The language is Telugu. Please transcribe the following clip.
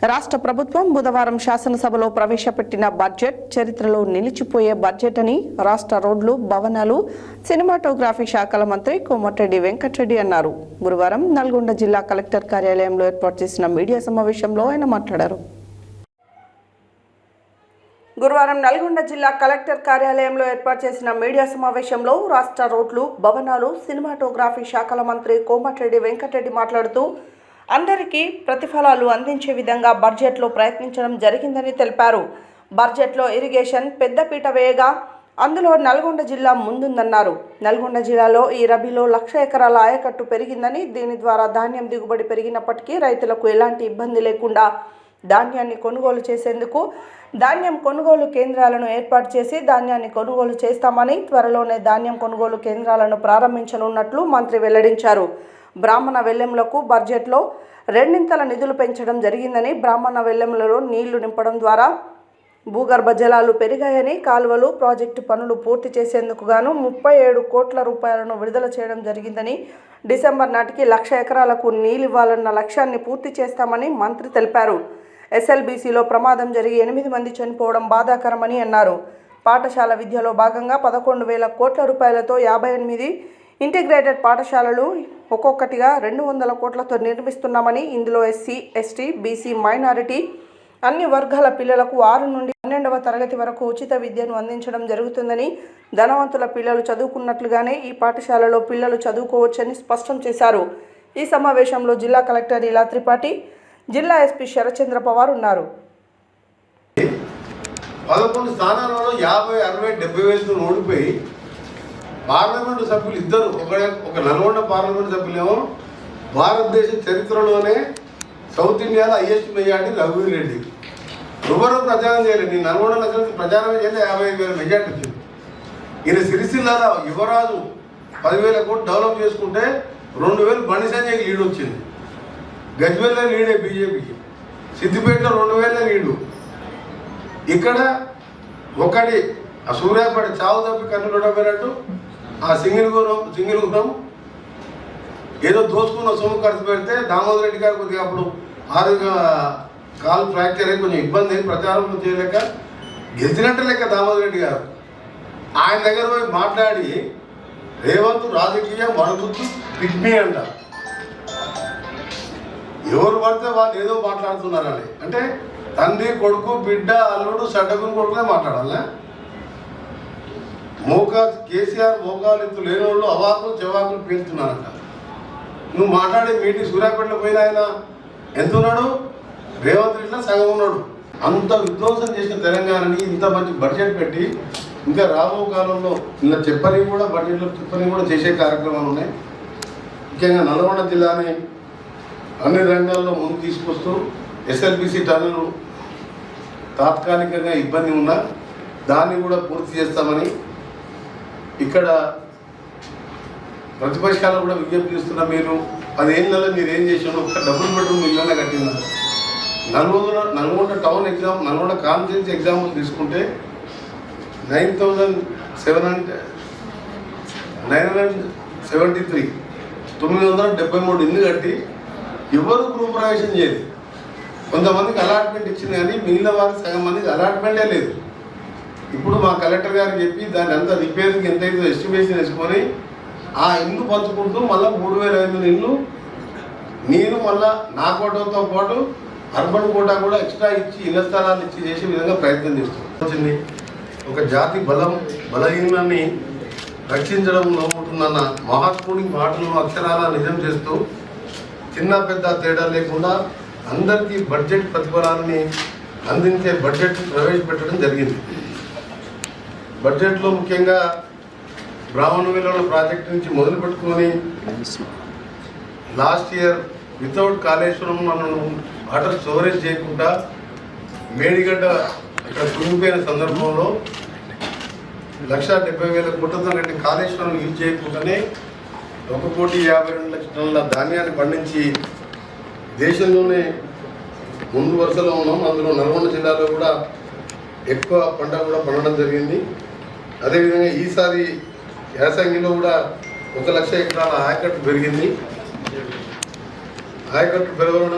రాష్ట్ర ప్రభుత్వం బుధవారం శాసనసభలో ప్రవేశపెట్టిన బడ్జెట్ చరిత్రలో నిలిచిపోయే బడ్జెట్ అని రాష్ట్ర రోడ్లు, భవనాలు, సినిమాటోగ్రఫీ శాఖల మంత్రి కోమటిరెడ్డి వెంకటరెడ్డి అన్నారు. గురువారం నల్గొండ జిల్లా కలెక్టర్ కార్యాలయంలో ఏర్పాటు చేసిన మీడియా సమావేశంలో ఆయన మాట్లాడారు. గురువారం నల్గొండ జిల్లా కలెక్టర్ కార్యాలయంలో ఏర్పాటు చేసిన మీడియా సమావేశంలో రాష్ట్ర రోడ్లు, భవనాలు, సినిమాటోగ్రఫీ శాఖల మంత్రి కోమటిరెడ్డి వెంకటరెడ్డి మాట్లాడుతూ అందరికీ ప్రతిఫలాలు అందించే విధంగా బడ్జెట్లో ప్రయత్నించడం జరిగిందని తెలిపారు. బడ్జెట్లో ఇరిగేషన్ పెద్దపీట వేయగా అందులో నల్గొండ జిల్లా ముందుందన్నారు. నల్గొండ జిల్లాలో ఈ రబీలో 1,00,000 ఎకరాల ఆయకట్టు పెరిగిందని, దీని ద్వారా ధాన్యం దిగుబడి పెరిగినప్పటికీ రైతులకు ఎలాంటి ఇబ్బంది లేకుండా ధాన్యాన్ని కొనుగోలు చేసేందుకు ధాన్యం కొనుగోలు కేంద్రాలను ఏర్పాటు చేసి ధాన్యాన్ని కొనుగోలు చేస్తామని, త్వరలోనే ధాన్యం కొనుగోలు కేంద్రాలను ప్రారంభించనున్నట్లు మంత్రి వెల్లడించారు. బ్రాహ్మణ వెల్లెంలకు బడ్జెట్లో 2 నిధులు పెంచడం జరిగిందని, బ్రాహ్మణ వెల్లెంలలో నీళ్లు నింపడం ద్వారా భూగర్భ జలాలు పెరిగాయని, కాలువలు, ప్రాజెక్టు పనులు పూర్తి చేసేందుకు గాను 37 కోట్ల రూపాయలను విడుదల చేయడం జరిగిందని, డిసెంబర్ నాటికి 1,00,000 ఎకరాలకు నీళ్లివ్వాలన్న లక్ష్యాన్ని పూర్తి చేస్తామని మంత్రి తెలిపారు. ఎస్ఎల్బీసీలో ప్రమాదం జరిగి 8 మంది చనిపోవడం బాధాకరమని అన్నారు. పాఠశాల విద్యలో భాగంగా 11,000 కోట్ల రూపాయలతో 58 ఇంటిగ్రేటెడ్ పాఠశాలలు ఒక్కొక్కటిగా 200 కోట్లతో నిర్మిస్తున్నామని, ఇందులో ఎస్సీ, ఎస్టీ, బీసీ, మైనారిటీ అన్ని వర్గాల పిల్లలకు 6 నుండి 12వ తరగతి వరకు ఉచిత విద్యను అందించడం జరుగుతుందని, ధనవంతుల పిల్లలు చదువుకున్నట్లుగానే ఈ పాఠశాలలో పిల్లలు చదువుకోవచ్చని స్పష్టం చేశారు. ఈ సమావేశంలో జిల్లా కలెక్టర్ ఇలా త్రిపాఠి, జిల్లా ఎస్పీ శరచంద్ర పవార్ ఉన్నారు. 11 స్థానాలలో 50, 60, 70 వేలతో ఓడిపోయి పార్లమెంటు సభ్యులు ఇద్దరు, ఒక నల్గొండ పార్లమెంటు సభ్యులేమో భారతదేశ చరిత్రలోనే సౌత్ ఇండియాలో హైయెస్ట్ మెజార్టీ రఘువీర్ రెడ్డి. ఎవరో ప్రచారం చేయలేదు. నేను నల్గొండ నగరానికి ప్రచారం చేస్తే 55,000 మెజార్టీ వచ్చింది. ఈయన సిరిసిల్లాలో యువరాజు 10,000 కోట్లు డెవలప్ చేసుకుంటే 2,000 బండి సంజయ్కి లీడ్ వచ్చింది. గజ్వేల్లో లీడే బీజేపీకి, సిద్దిపేటలో 2,000 లీడు. ఇక్కడ ఒకటి ఆ సూర్యాపేట చావు తప్పి కన్నులు పోయినట్టు ఆ సింగిల్ గురం ఏదో దోసుకున్న సొమ్ము ఖర్చు పెడితే దామోదర్ రెడ్డి గారు కొద్దిగా అప్పుడు కాలు ఫ్రాక్చర్ అయ్యి కొంచెం ఇబ్బంది అయ్యి ప్రచారం చేయలేక గెలిచినట్టు లెక్క దామోదర్ రెడ్డి గారు ఆయన దగ్గర పోయి మాట్లాడి రేవంత్ రాజకీయ మరుగుతూ పిగ్మీ అంట. ఎవరు పడితే వాళ్ళు ఏదో మాట్లాడుతున్నారని, అంటే తండ్రి, కొడుకు, బిడ్డ, అల్లుడు, సడ్డకుని కొడుకునే మాట్లాడాలా? కేసీఆర్ మోకాలు ఎత్తు లేని వాళ్ళు అవాకులు చెవాకులు పేలుతున్నారంట. నువ్వు మాట్లాడే మీటింగ్ సూర్యాపేటలో పోయిన ఆయన ఎంత ఉన్నాడు? రేవంత్ రెడ్డిలో సగం ఉన్నాడు. అంత విధ్వంసం చేసిన తెలంగాణని ఇంత మంచి బడ్జెట్ పెట్టి ఇంకా రాబో కాలంలో ఇలా చెప్పని కూడా బడ్జెట్లో చెప్పని కూడా చేసే కార్యక్రమాలు ఉన్నాయి. ముఖ్యంగా నల్గొండ జిల్లాని అన్ని రంగాల్లో ముందుకు తీసుకొస్తూ ఎస్ఎల్బీసీ టన్నులు తాత్కాలికంగా ఇబ్బంది ఉన్నా దాన్ని కూడా పూర్తి చేస్తామని ఇక్కడ ప్రతిపక్షాలు కూడా విజ్ఞప్తి చేస్తున్నా. మీరు 10 ఏళ్ళలో మీరు ఏం చేసారు? ఒక డబుల్ బెడ్రూమ్ ఇల్లునే కట్టినారు. Nalgonda town exam, Nalgonda constituency example తీసుకుంటే 9,973 973 ఇల్లు కట్టి ఎవరు గృహప్రవేశం చేయలేదు. కొంతమందికి అలాట్మెంట్ ఇచ్చింది కానీ మిగిలిన వారికి సగం మందికి అలాట్మెంటే లేదు. ఇప్పుడు మా కలెక్టర్ గారికి చెప్పి దాన్ని అంతా రిపేర్కి ఎంతైతే ఎస్టిమేషన్ వేసుకొని ఆ ఇల్లు పంచుకుంటూ మళ్ళీ 3,500 ఇల్లు నేను మళ్ళీ నా కోటతో పాటు అర్బన్ కోటా కూడా ఎక్స్ట్రా ఇచ్చి ఇళ్ల స్థలాలు ఇచ్చి చేసే విధంగా ప్రయత్నం చేస్తుంది. ఒక జాతి బలహీనాన్ని రక్షించడంలో ఉంటుందన్న మహాత్ముడి మాటలను అక్షరాల నిజం చేస్తూ చిన్న పెద్ద తేడా లేకుండా అందరికీ బడ్జెట్ ప్రతిఫలాన్ని అందించే బడ్జెట్ ప్రవేశపెట్టడం జరిగింది. బడ్జెట్లో ముఖ్యంగా బ్రాహ్మణ వెల్లెంల ప్రాజెక్టు నుంచి మొదలు పెట్టుకొని లాస్ట్ ఇయర్ వితౌట్ కాళేశ్వరం మనం వాటర్ స్టోరేజ్ చేయకుండా మేడిగడ్డ ఇక్కడ కుంగిపోయిన సందర్భంలో 1,70,000 కోట్లతో కట్టి కాళేశ్వరం యూజ్ చేయకుండానే 1,52,00,000 టన్నుల ధాన్యాన్ని పండించి దేశంలోనే ముందు వరుసలో ఉన్నాం. అందులో నల్గొండ జిల్లాలో కూడా ఎక్కువ పంట కూడా పండడం జరిగింది. అదేవిధంగా ఈసారి యాసంగిలో కూడా 1,00,000 ఎకరాల ఆయకట్టు పెరిగింది. ఆయకట్టు పెరగడం